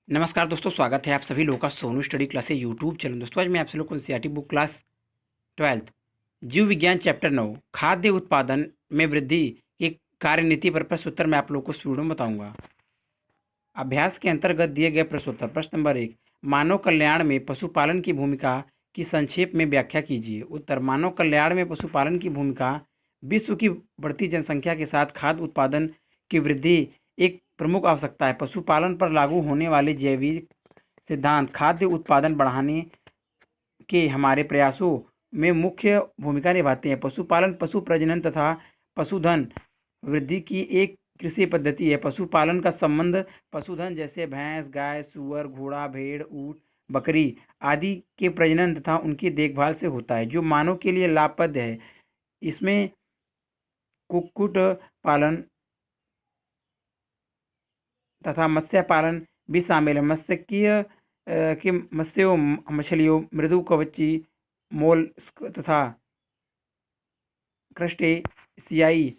नमस्कार दोस्तों, स्वागत है आप सभी लोगों का सोनू स्टडी क्लास है यूट्यूब चैनल। दोस्तों आज मैं आप सभी लोग को एनसीईआरटी बुक क्लास 12th जीव विज्ञान चैप्टर 9 खाद्य उत्पादन में वृद्धि की कार्यनीति पर प्रश्नोत्तर मैं आप लोगों को इस वीडियो में बताऊंगा। अभ्यास के अंतर्गत दिए गए प्रश्नोत्तर। प्रश्न नंबर 1, मानव कल्याण में पशुपालन की भूमिका की संक्षेप में व्याख्या कीजिए। उत्तर, मानव कल्याण में पशुपालन की भूमिका विश्व की बढ़ती जनसंख्या के साथ खाद्य उत्पादन की वृद्धि एक प्रमुख आवश्यकता है। पशुपालन पर लागू होने वाले जैविक सिद्धांत खाद्य उत्पादन बढ़ाने के हमारे प्रयासों में मुख्य भूमिका निभाते हैं। पशुपालन पशु प्रजनन तथा पशुधन वृद्धि की एक कृषि पद्धति है। पशुपालन का संबंध पशुधन जैसे भैंस, गाय, सुअर, घोड़ा, भेड़, ऊँट, बकरी आदि के प्रजनन तथा उनकी देखभाल से होता है, जो मानव के लिए लाभप्रद है। इसमें कुक्कुट पालन तथा मत्स्य पालन भी शामिल है। मत्स्यों, मछलियों, मृदुकवची, मोलस्क तथा क्रस्टेशियाई,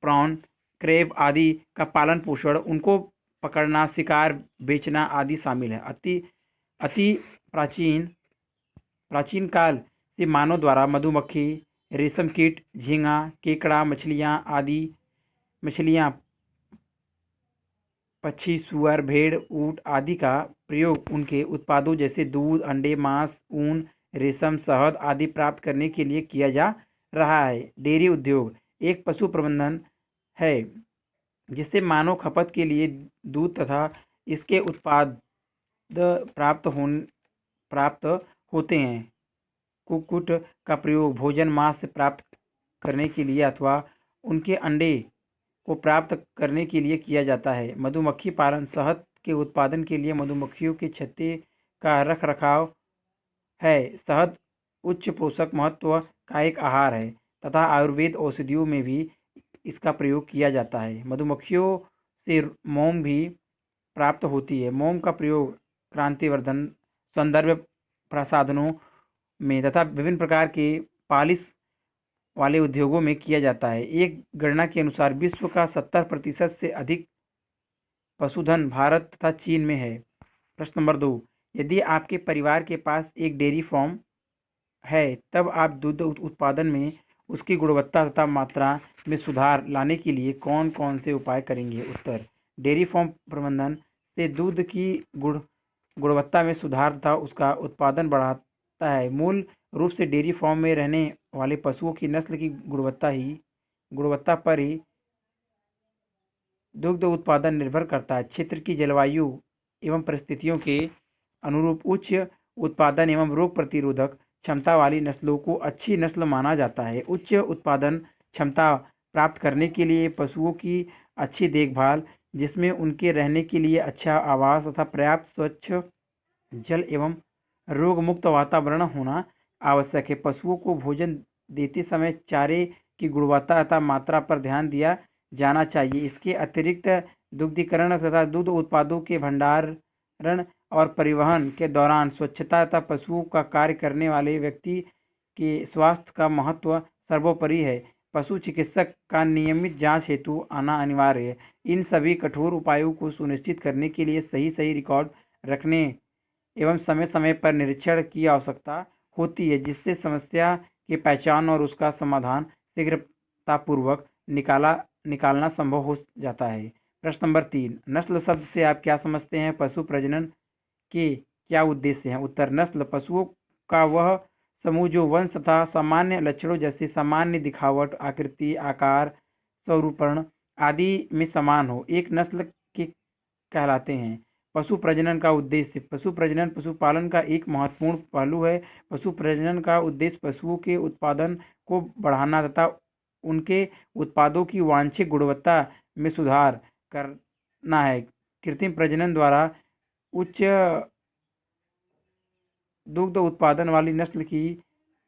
प्रॉन, क्रेब आदि का पालन पोषण, उनको पकड़ना, शिकार, बेचना आदि शामिल है। अति अति प्राचीन प्राचीन काल से मानव द्वारा मधुमक्खी, रेशम कीट, झींगा, केकड़ा मछलियाँ, पक्षी, सुअर, भेड़, ऊँट आदि का प्रयोग उनके उत्पादों जैसे दूध, अंडे, मांस, ऊन, रेशम, शहद आदि प्राप्त करने के लिए किया जा रहा है। डेयरी उद्योग एक पशु प्रबंधन है जिससे मानव खपत के लिए दूध तथा इसके उत्पाद प्राप्त होते हैं। कुक्कुट का प्रयोग भोजन मांस से प्राप्त करने के लिए अथवा उनके अंडे को प्राप्त करने के लिए किया जाता है। मधुमक्खी पालन शहद के उत्पादन के लिए मधुमक्खियों के छत्ते का रखरखाव है। शहद उच्च पोषक महत्व का एक आहार है तथा आयुर्वेद औषधियों में भी इसका प्रयोग किया जाता है। मधुमक्खियों से मोम भी प्राप्त होती है। मोम का प्रयोग क्रांतिवर्धन, सौंदर्य प्रसाधनों में तथा विभिन्न प्रकार के पालिश वाले उद्योगों में किया जाता है। एक गणना के अनुसार विश्व का 70% से अधिक पशुधन भारत तथा चीन में है। प्रश्न नंबर 2, यदि आपके परिवार के पास एक डेयरी फार्म है तब आप दूध उत्पादन में उसकी गुणवत्ता तथा मात्रा में सुधार लाने के लिए कौन कौन से उपाय करेंगे। उत्तर, डेयरी फार्म प्रबंधन से दूध की गुणवत्ता में सुधार तथा उसका उत्पादन बढ़ाता है। मूल रूप से डेयरी फार्म में रहने वाले पशुओं की नस्ल की गुणवत्ता पर ही दुग्ध उत्पादन निर्भर करता है। क्षेत्र की जलवायु एवं परिस्थितियों के अनुरूप उच्च उत्पादन एवं रोग प्रतिरोधक क्षमता वाली नस्लों को अच्छी नस्ल माना जाता है। उच्च उत्पादन क्षमता प्राप्त करने के लिए पशुओं की अच्छी देखभाल, जिसमें उनके रहने के लिए अच्छा आवास तथा पर्याप्त स्वच्छ जल एवं रोग मुक्त वातावरण होना आवश्यक है। पशुओं को भोजन देते समय चारे की गुणवत्ता तथा मात्रा पर ध्यान दिया जाना चाहिए। इसके अतिरिक्त दुग्धीकरण तथा दूध उत्पादों के भंडारण और परिवहन के दौरान स्वच्छता तथा पशुओं का कार्य करने वाले व्यक्ति के स्वास्थ्य का महत्व सर्वोपरि है। पशु चिकित्सक का नियमित जांच हेतु आना अनिवार्य है। इन सभी कठोर उपायों को सुनिश्चित करने के लिए सही रिकॉर्ड रखने एवं समय समय पर निरीक्षण की आवश्यकता होती है, जिससे समस्या की पहचान और उसका समाधान शीघ्रतापूर्वक निकालना संभव हो जाता है। प्रश्न नंबर 3, नस्ल शब्द से आप क्या समझते हैं? पशु प्रजनन के क्या उद्देश्य हैं? उत्तर, नस्ल पशुओं का वह समूह जो वंश तथा सामान्य लक्षणों जैसे सामान्य दिखावट, आकृति, आकार, स्वरूपण आदि में समान हो, एक नस्ल के कहलाते हैं। पशु प्रजनन का उद्देश्य पशु प्रजनन पशुपालन का एक महत्वपूर्ण पहलू है। पशु प्रजनन का उद्देश्य पशुओं के उत्पादन को बढ़ाना तथा उनके उत्पादों की वांछित गुणवत्ता में सुधार करना है। कृत्रिम प्रजनन द्वारा उच्च दुग्ध उत्पादन वाली नस्ल की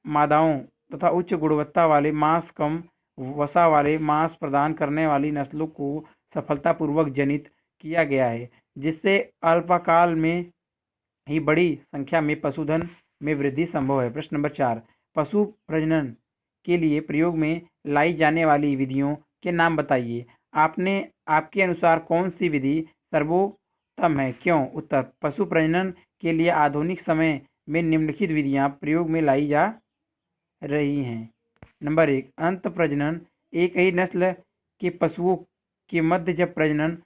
मादाओं तथा उच्च गुणवत्ता वाले मांस, कम वसा वाले मांस प्रदान करने वाली नस्लों को सफलतापूर्वक जनित किया गया है, जिससे अल्पकाल में ही बड़ी संख्या में पशुधन में वृद्धि संभव है। प्रश्न नंबर 4, पशु प्रजनन के लिए प्रयोग में लाई जाने वाली विधियों के नाम बताइए। आपके अनुसार कौन सी विधि उत्तम है। क्यों? उत्तर, पशु प्रजनन के लिए आधुनिक समय में निम्नलिखित विधियाँ प्रयोग में लाई जा रही हैं। नंबर 1, अंत प्रजनन। एक ही नस्ल के पशुओं के मध्य जब प्रजनन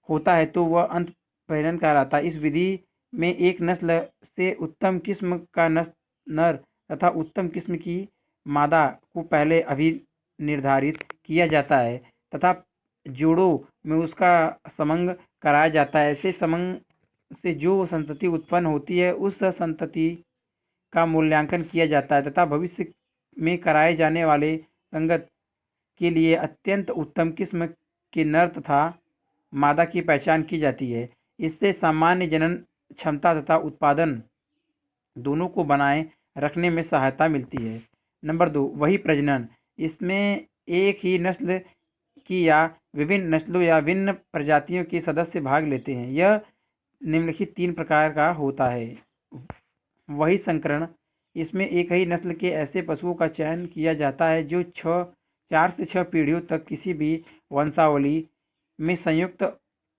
होता है तो वह अंत प्रजनन कहलाता है। इस विधि में एक नस्ल से उत्तम किस्म का नर तथा उत्तम किस्म की मादा को पहले अभिनिर्धारित किया जाता है तथा जोड़ों में उसका समंग कराया जाता है। ऐसे समंग से जो संतति उत्पन्न होती है उस संतति का मूल्यांकन किया जाता है तथा भविष्य में कराए जाने वाले संगत के लिए अत्यंत उत्तम किस्म के नर तथा मादा की पहचान की जाती है। इससे सामान्य जनन क्षमता तथा उत्पादन दोनों को बनाए रखने में सहायता मिलती है। नंबर 2, वही प्रजनन। इसमें एक ही नस्ल की या विभिन्न नस्लों या भिन्न प्रजातियों के सदस्य भाग लेते हैं। यह निम्नलिखित 3 प्रकार का होता है। वही संकरण। इसमें एक ही नस्ल के ऐसे पशुओं का चयन किया जाता है जो 4 से 6 पीढ़ियों तक किसी भी वंशावली में संयुक्त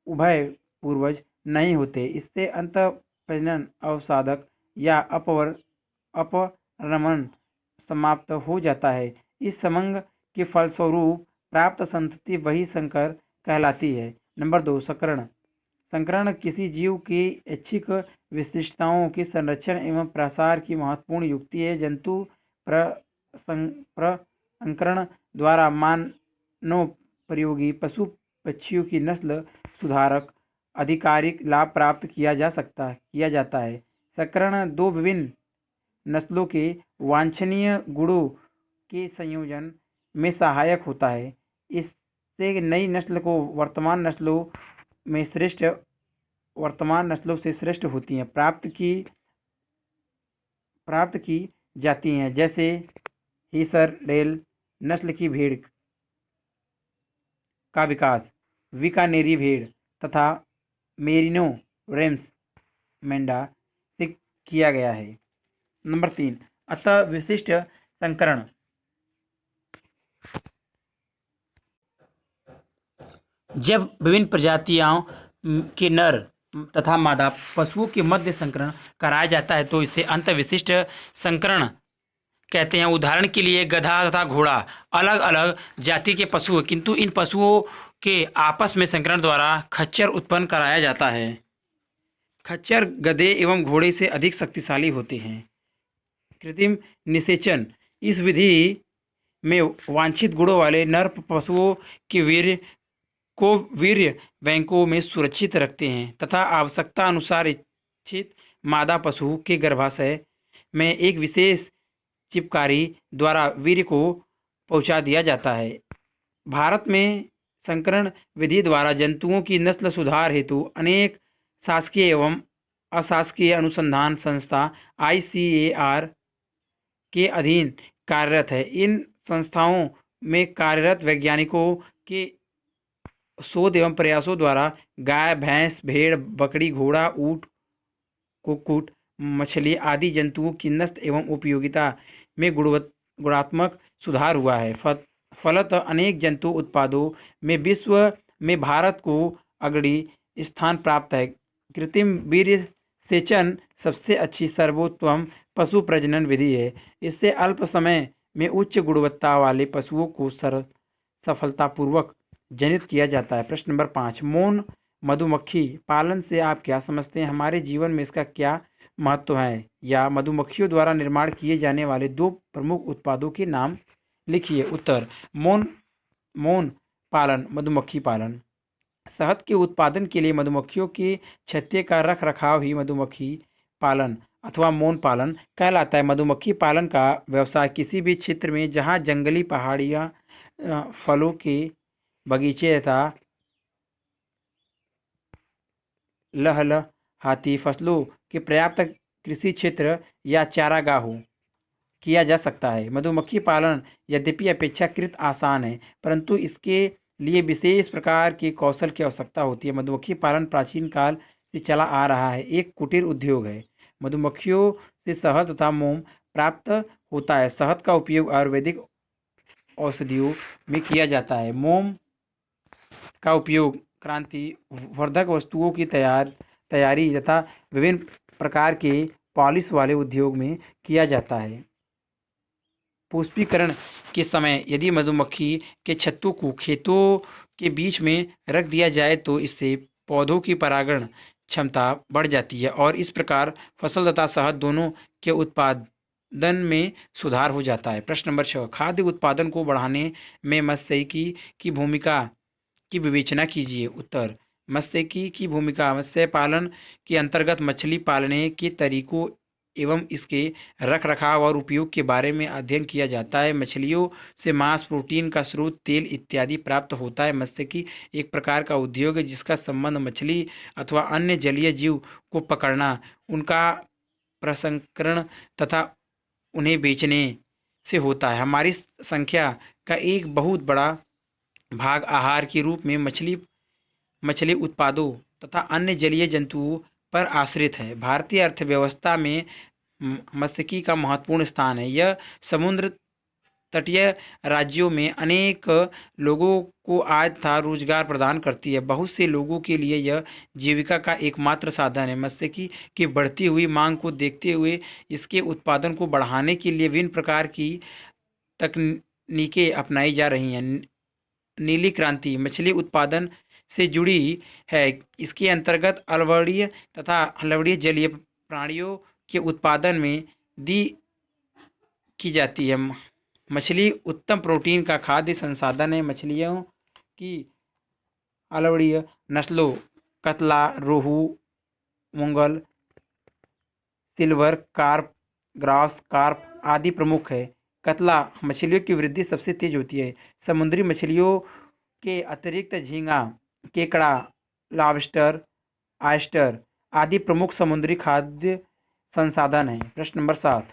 उभय पूर्वज नहीं होते। इससे अंतःप्रजनन अवसादक या अपरमण समाप्त हो जाता है। इस समंग के फलस्वरूप प्राप्त संतति वही संकर कहलाती है। नंबर 2, संकरण। संकरण किसी जीव की ऐच्छिक विशिष्टताओं के संरक्षण एवं प्रसार की महत्वपूर्ण युक्ति है। जंतु प्रसंकरण द्वारा मानवोपयोगी पशु पक्षियों की नस्ल सुधारक आधिकारिक लाभ प्राप्त किया जाता है। संकरण 2 विभिन्न नस्लों के वांछनीय गुणों के संयोजन में सहायक होता है। इससे नई नस्ल को वर्तमान नस्लों से श्रेष्ठ होती हैं प्राप्त की जाती हैं। जैसे हिसरडेल नस्ल की भेड़ का विकास बीकानेरी भेड़ तथा मेरिनो रेम्स मेंढा से किया गया है। नंबर 3, अतः विशिष्ट संकरण। जब विभिन्न प्रजातियों के नर तथा मादा पशुओं के मध्य संकरण कराया जाता है तो इसे अंतःविशिष्ट संकरण कहते हैं। उदाहरण के लिए गधा तथा घोड़ा अलग अलग जाति के पशु हैं, किंतु इन पशुओं के आपस में संकरण द्वारा खच्चर उत्पन्न कराया जाता है। खच्चर गधे एवं घोड़े से अधिक शक्तिशाली होते हैं। कृत्रिम निषेचन। इस विधि में वांछित गुणों वाले नर पशुओं के वीर्य बैंकों में सुरक्षित रखते हैं तथा आवश्यकता अनुसार इच्छित मादा पशु के गर्भाशय में एक विशेष चिपकारी द्वारा वीर्य को पहुंचा दिया जाता है। भारत में संकरण विधि द्वारा जंतुओं की नस्ल सुधार हेतु अनेक शासकीय एवं अशासकीय अनुसंधान संस्था ICAR के अधीन कार्यरत है। इन संस्थाओं में कार्यरत वैज्ञानिकों के शोध एवं प्रयासों द्वारा गाय, भैंस, भेड़, बकरी, घोड़ा, ऊँट, कुक्कुट, मछली आदि जंतुओं की नस्ल एवं उपयोगिता में गुणात्मक सुधार हुआ है। फलतः अनेक जंतु उत्पादों में विश्व में भारत को अग्रणी स्थान प्राप्त है। कृत्रिम वीर्य सेचन सबसे अच्छी सर्वोत्तम पशु प्रजनन विधि है। इससे अल्प समय में उच्च गुणवत्ता वाले पशुओं को सफलतापूर्वक जनित किया जाता है। प्रश्न नंबर 5, मौन मधुमक्खी पालन से आप क्या समझते हैं? हमारे जीवन में इसका क्या महत्व है? या मधुमक्खियों द्वारा निर्माण किए जाने वाले 2 प्रमुख उत्पादों के नाम लिखिए। उत्तर, मौन पालन, मधुमक्खी पालन। शहद के उत्पादन के लिए मधुमक्खियों के छत्ते का रख रखाव ही मधुमक्खी पालन अथवा मौन पालन कहलाता है। मधुमक्खी पालन का व्यवसाय किसी भी क्षेत्र में जहाँ जंगली पहाड़ियाँ, फलों के बगीचे तथा लहलहाती फसलों के पर्याप्त कृषि क्षेत्र या चारागाह हो किया जा सकता है। मधुमक्खी पालन यद्यपि अपेक्षाकृत आसान है परंतु इसके लिए विशेष प्रकार के कौशल की आवश्यकता होती है। मधुमक्खी पालन प्राचीन काल से चला आ रहा है, एक कुटीर उद्योग है। मधुमक्खियों से शहद तथा मोम प्राप्त होता है। शहद का उपयोग आयुर्वेदिक औषधियों में किया जाता है। मोम का उपयोग क्रांति वर्धक वस्तुओं की तैयारी तथा विभिन्न प्रकार के पॉलिश वाले उद्योग में किया जाता है। पुष्पीकरण के समय यदि मधुमक्खी के छत्तों को खेतों के बीच में रख दिया जाए तो इससे पौधों की परागण क्षमता बढ़ जाती है और इस प्रकार फसल तथा शहद दोनों के उत्पादन में सुधार हो जाता है। प्रश्न नंबर 6, खाद्य उत्पादन को बढ़ाने में मत्स्यिकी की भूमिका की विवेचना कीजिए। उत्तर, मत्स्यिकी की भूमिका मत्स्य पालन के अंतर्गत मछली पालने के तरीकों एवं इसके रखरखाव और उपयोग के बारे में अध्ययन किया जाता है। मछलियों से मांस, प्रोटीन का स्रोत, तेल इत्यादि प्राप्त होता है। मत्स्यिकी एक प्रकार का उद्योग है जिसका संबंध मछली अथवा अन्य जलीय जीव को पकड़ना, उनका प्रसंस्करण तथा उन्हें बेचने से होता है। हमारी संख्या का एक बहुत बड़ा भाग आहार के रूप में मछली उत्पादों तथा अन्य जलीय जंतुओं पर आश्रित है। भारतीय अर्थव्यवस्था में मत्स्यिकी का महत्वपूर्ण स्थान है। यह समुद्र तटीय राज्यों में अनेक लोगों को आय तथा रोजगार प्रदान करती है। बहुत से लोगों के लिए यह जीविका का एकमात्र साधन है। मत्स्यिकी की बढ़ती हुई मांग को देखते हुए इसके उत्पादन को बढ़ाने के लिए विभिन्न प्रकार की तकनीकें अपनाई जा रही हैं। नीली क्रांति मछली उत्पादन से जुड़ी है। इसके अंतर्गत अलवरीय तथा हलवरीय जलीय प्राणियों के उत्पादन में दी की जाती है। मछली उत्तम प्रोटीन का खाद्य संसाधन है। मछलियों की अलवरीय नस्लों कतला, रोहू, मुंगल, सिल्वर कार्प, ग्रास कार्प आदि प्रमुख है। कतला मछलियों की वृद्धि सबसे तेज होती है। समुद्री मछलियों के अतिरिक्त झींगा, केकड़ा, लॉबस्टर, ऑयस्टर आदि प्रमुख समुद्री खाद्य संसाधन हैं। प्रश्न नंबर 7,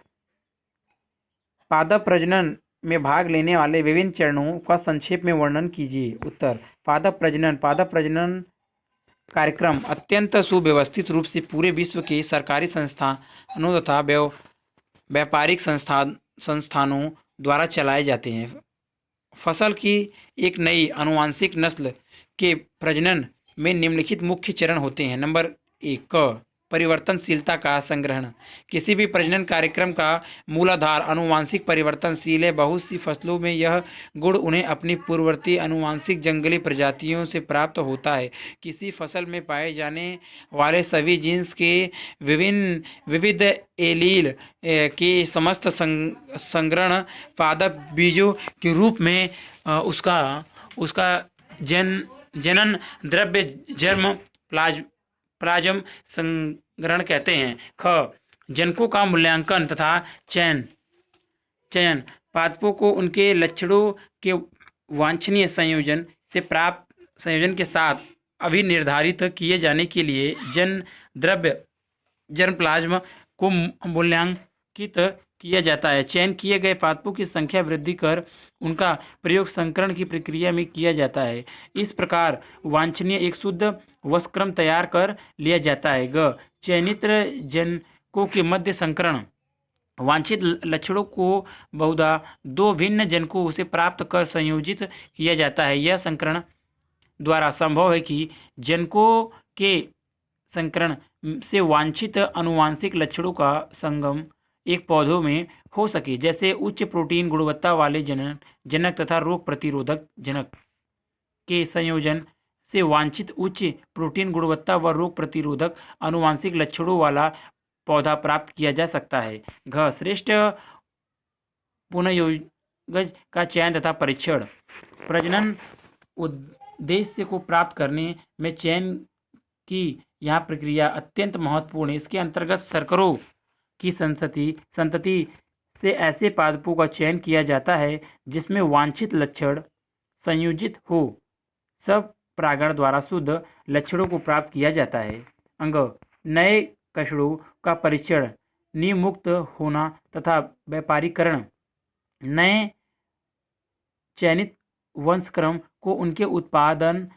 पादप प्रजनन में भाग लेने वाले विभिन्न चरणों का संक्षेप में वर्णन कीजिए। उत्तर, पादप प्रजनन कार्यक्रम अत्यंत सुव्यवस्थित रूप से पूरे विश्व के सरकारी संस्थानों तथा व्यापारिक संस्थानों द्वारा चलाए जाते हैं। फसल की एक नई आनुवंशिक नस्ल के प्रजनन में निम्नलिखित मुख्य चरण होते हैं। नंबर 1, परिवर्तनशीलता का संग्रहण। किसी भी प्रजनन कार्यक्रम का मूलाधार आनुवंशिक परिवर्तनशील है। बहुत सी फसलों में यह गुण उन्हें अपनी पूर्ववर्ती आनुवंशिक जंगली प्रजातियों से प्राप्त होता है। किसी फसल में पाए जाने वाले सभी जीन्स के विविध एलील के समस्त संग्रहण पादप बीजों के रूप में उसका जनन द्रव्य जर्म प्लाज्म संग्रहण कहते हैं। ख, जनकों का मूल्यांकन तथा चयन पादपों को उनके लक्षणों के वांछनीय संयोजन के साथ अभिनिर्धारित किए जाने के लिए जन द्रव्य जर्म प्लाज्म को मूल्यांकित किया जाता है। चयन किए गए पादपों की संख्या वृद्धि कर उनका प्रयोग संकरण की प्रक्रिया में किया जाता है। इस प्रकार वांछनीय एक शुद्ध वशक्रम तैयार कर लिया जाता है। ग, चयनित जनकों के मध्य संकरण। वांछित लक्षणों को बहुधा दो भिन्न जनकों से प्राप्त कर संयोजित किया जाता है। यह संकरण द्वारा संभव है कि जनकों के संकरण से वांछित आनुवंशिक लक्षणों का संगम एक पौधों में हो सके, जैसे उच्च प्रोटीन गुणवत्ता वाले जनक तथा रोग प्रतिरोधक जनक के संयोजन से वांछित उच्च प्रोटीन गुणवत्ता व रोग प्रतिरोधक आनुवंशिक लक्षणों वाला पौधा प्राप्त किया जा सकता है। घ, श्रेष्ठ पुनर्योजक का चयन तथा परीक्षण। प्रजनन उद्देश्य को प्राप्त करने में चयन की यह प्रक्रिया अत्यंत महत्वपूर्ण है। इसके अंतर्गत सर्करों की संतति से ऐसे पादपों का चयन किया जाता है जिसमें वांछित लक्षण संयोजित हो। सब परागण द्वारा शुद्ध लक्षणों को प्राप्त किया जाता है। अंग, नए कषणों का परीक्षण, नियम मुक्त होना तथा व्यापारीकरण। नए चयनित वंशक्रम को उनके उत्पादन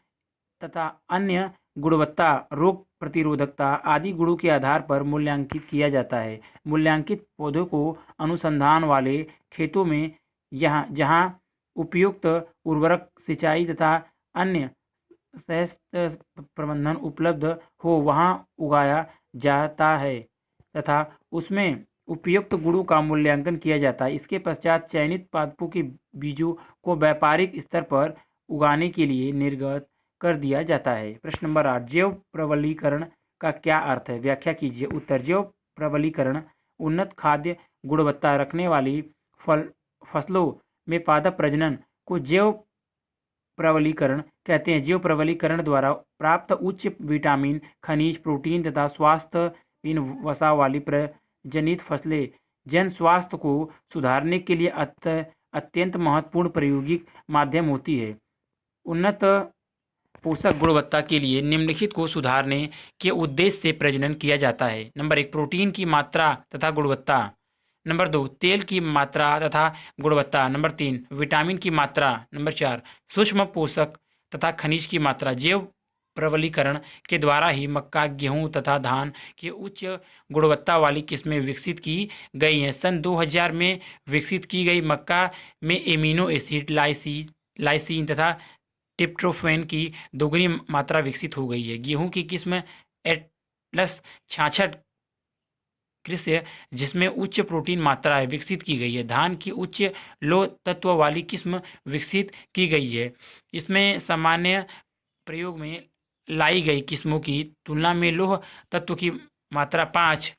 तथा अन्य गुणवत्ता, रोग प्रतिरोधकता आदि गुणों के आधार पर मूल्यांकित किया जाता है। मूल्यांकित पौधों को अनुसंधान वाले खेतों में जहाँ उपयुक्त उर्वरक, सिंचाई तथा अन्य सहस्त्र प्रबंधन उपलब्ध हो वहाँ उगाया जाता है तथा उसमें उपयुक्त गुणों का मूल्यांकन किया जाता है। इसके पश्चात चयनित पादपों के बीजों को व्यापारिक स्तर पर उगाने के लिए निर्गत कर दिया जाता है। प्रश्न नंबर 8, जैव प्रबलीकरण का क्या अर्थ है? व्याख्या कीजिए। उत्तर, जैव प्रबलीकरण उन्नत खाद्य गुणवत्ता रखने वाली फसलों में पादप प्रजनन को जैव प्रबलीकरण कहते हैं। जैव प्रबलीकरण द्वारा प्राप्त उच्च विटामिन, खनिज, प्रोटीन तथा स्वास्थ्यहीन वसा वाली प्रजनित फसलें जन स्वास्थ्य को सुधारने के लिए अत्यंत महत्वपूर्ण प्रायोगिक माध्यम होती है। उन्नत पोषक गुणवत्ता के लिए निम्नलिखित को सुधारने के उद्देश्य से प्रजनन किया जाता है। नंबर 1, प्रोटीन की मात्रा तथा गुणवत्ता। नंबर 2, तेल की मात्रा तथा गुणवत्ता। नंबर 3, विटामिन की मात्रा। नंबर 4, सूक्ष्म पोषक तथा खनिज की मात्रा। जैव प्रबलीकरण के द्वारा ही मक्का, गेहूं तथा धान की उच्च गुणवत्ता वाली किस्में विकसित की गई हैं। सन 2000 में विकसित की गई मक्का में एमिनो एसिड, लाइसिन तथा ट्रिप्टोफैन की दोगुनी मात्रा विकसित हो गई है। गेहूं की किस्म एटलस 66 कृषि जिसमें उच्च प्रोटीन मात्रा है विकसित की गई है। धान की उच्च लौह तत्व वाली किस्म विकसित की गई है। इसमें सामान्य प्रयोग में लाई गई किस्मों की तुलना में लौह तत्व की मात्रा 5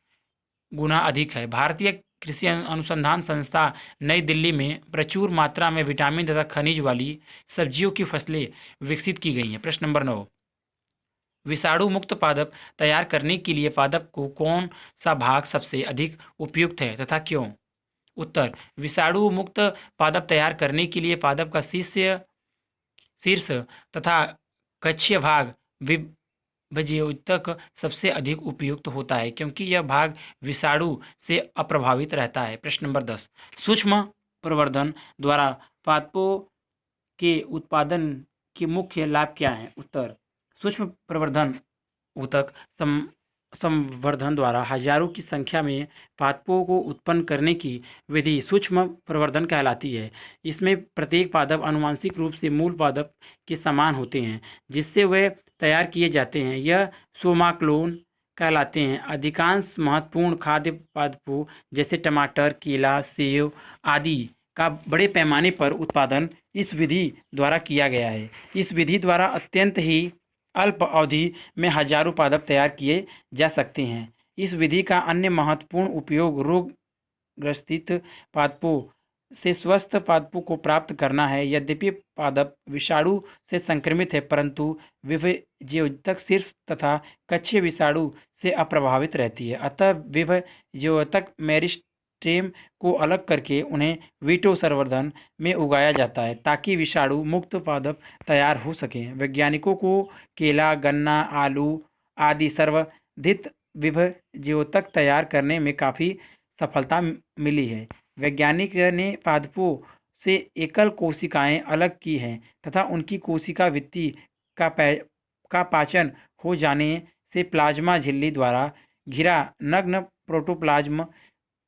गुना अधिक है। भारतीय कृषि अनुसंधान संस्था नई दिल्ली में प्रचुर मात्रा में विटामिन तथा खनिज वाली सब्जियों की फसलें विकसित की गई हैं। प्रश्न नंबर 9, विषाणु मुक्त पादप तैयार करने के लिए पादप को कौन सा भाग सबसे अधिक उपयुक्त है तथा क्यों? उत्तर, विषाणु मुक्त पादप तैयार करने के लिए पादप का शीर्ष तथा कक्षीय भाग विभज्योतक सबसे अधिक उपयुक्त होता है क्योंकि यह भाग विषाणु से अप्रभावित रहता है। प्रश्न नंबर 10, सूक्ष्म प्रवर्धन द्वारा पादपों के उत्पादन के मुख्य लाभ क्या हैं? उत्तर, सूक्ष्म प्रवर्धन ऊतक संवर्धन द्वारा हजारों की संख्या में पादपों को उत्पन्न करने की विधि सूक्ष्म प्रवर्धन कहलाती है। इसमें प्रत्येक पादप आनुवंशिक रूप से मूल पादप के समान होते हैं जिससे वे तैयार किए जाते हैं। यह सोमाक्लोन कहलाते हैं। अधिकांश महत्वपूर्ण खाद्य पादपों जैसे टमाटर, केला, सेब आदि का बड़े पैमाने पर उत्पादन इस विधि द्वारा किया गया है। इस विधि द्वारा अत्यंत ही अल्प अवधि में हजारों पादप तैयार किए जा सकते हैं। इस विधि का अन्य महत्वपूर्ण उपयोग रोग ग्रसित पादपों से स्वस्थ पादपों को प्राप्त करना है। यद्यपि पादप विषाणु से संक्रमित है परंतु विभज्योतक शीर्ष तथा कक्षीय विषाणु से अप्रभावित रहती है। अतः विभज्योतक मेरिस्टेम को अलग करके उन्हें वीटो संवर्धन में उगाया जाता है ताकि विषाणु मुक्त पादप तैयार हो सकें। वैज्ञानिकों को केला, गन्ना, आलू आदि संवर्धित विभज्योतक तैयार करने में काफ़ी सफलता मिली है। वैज्ञानिक ने पादपों से एकल कोशिकाएं अलग की हैं तथा उनकी कोशिका भित्ति का पाचन हो जाने से प्लाज्मा झिल्ली द्वारा घिरा नग्न प्रोटोप्लाज्म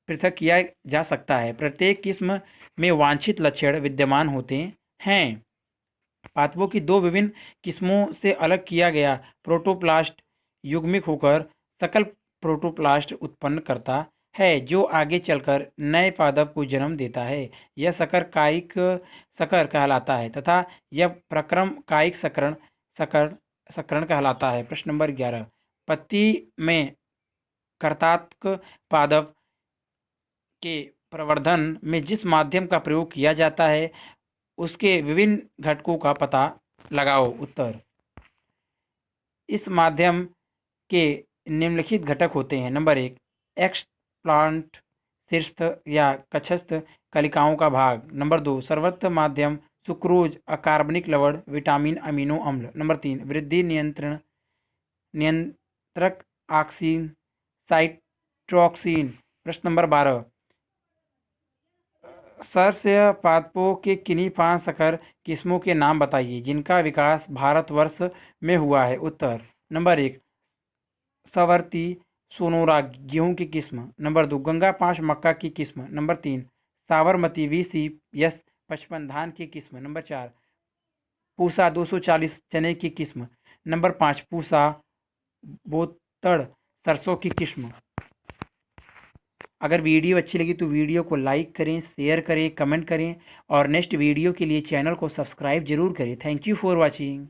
पृथक किया जा सकता है। प्रत्येक किस्म में वांछित लक्षण विद्यमान होते हैं। पादपों की दो विभिन्न किस्मों से अलग किया गया प्रोटोप्लास्ट युग्मित होकर सकल प्रोटोप्लास्ट उत्पन्न करता है जो आगे चलकर नए पादप को जन्म देता है। यह सकर कायिक सकर कहलाता है तथा यह प्रक्रम कायिक सकरण कहलाता है। प्रश्न नंबर 11, पत्ती में कर्तात्मक पादप के प्रवर्धन में जिस माध्यम का प्रयोग किया जाता है उसके विभिन्न घटकों का पता लगाओ। उत्तर, इस माध्यम के निम्नलिखित घटक होते हैं। नंबर 1, एक्सप्लांट शीर्ष या कक्षस्थ कलिकाओं का भाग। नंबर 2, सर्वत्र माध्यम सुक्रोज, अकार्बनिक लवण, विटामिन, अमीनो अम्ल। नंबर 3, वृद्धि नियंत्रक ऑक्सिन साइटोक्सिन। प्रश्न नंबर 12, सस्य पादपों के किन्हीं 5 संकर किस्मों के नाम बताइए जिनका विकास भारतवर्ष में हुआ है। उत्तर, नंबर 1, सवर्ती सोनोरा गेहूं की किस्म। नंबर 2, गंगा 5 मक्का की किस्म। नंबर 3, साबरमती VCS 55 धान की किस्म। नंबर 4, पूसा 240 चने की किस्म। नंबर 5 पूसा बोतड़ सरसों की किस्म। अगर वीडियो अच्छी लगी तो वीडियो को लाइक करें, शेयर करें, कमेंट करें और नेक्स्ट वीडियो के लिए चैनल को सब्सक्राइब जरूर करें। Thank you for watching.